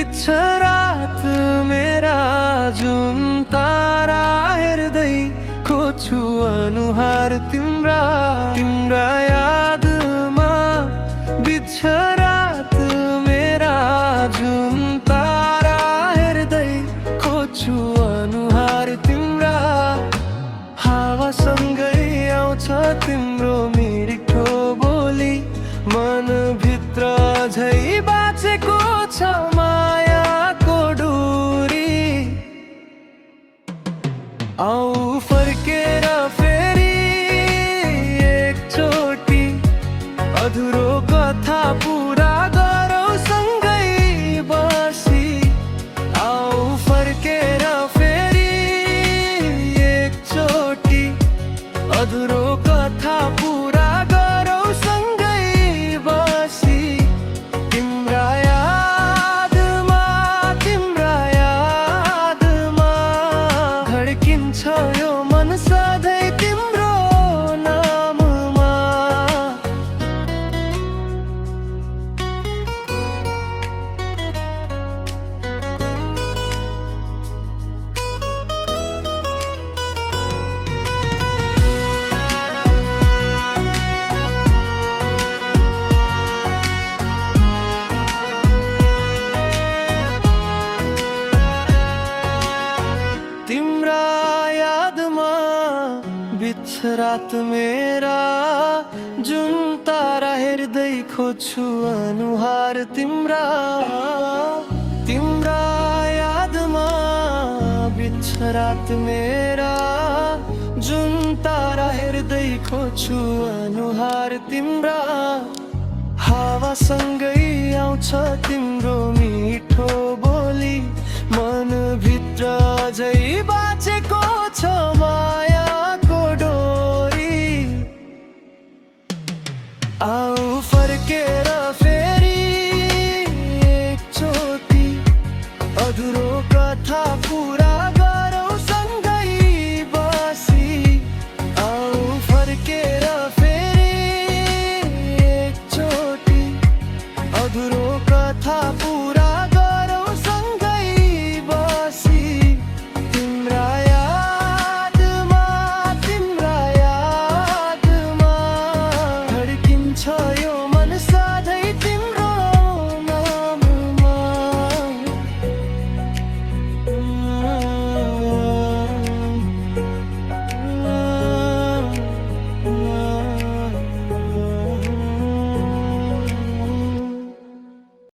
बित्छ रात मेरा जुन तारा हेर्दै खोज्छु अनुहार तिम्रा तिम्रा यादमा बित्छ रात मेरा जुन तारा हेर्दै खोज्छु अनुहार तिम्रा हावासँगै आउँछ तिम्रो मिठो बोली मनभित्र झै बाँचेको छ मायाको डोरी आऊ फर्केर फेरि एकचोटि अधुरो कथा पुरा गरौँ सँगै बसी आऊ फर्केर फेरि एकचोटि अधुरो कथा पुरा गरौँ सँगै बसी तिम्रा यादमा धड्किन्छ यो मन सधैँ तिम्रो नाममा तिम्रा यादमा बित्छ रात मेरा जुन तारा हेर्दै खोज्छु अनुहार तिम्रा तिम्रा यादमा बित्छ रात मेरा जुन तारा हेर्दै खोज्छु अनुहार तिम्रा हावासँगै आउँछ तिम्रो मिठो बोली मनभित्र झै बाँचेको छ मायाको डोरी आऊ फर्केर फेरि एकचोटि अधुरो कथा पुरा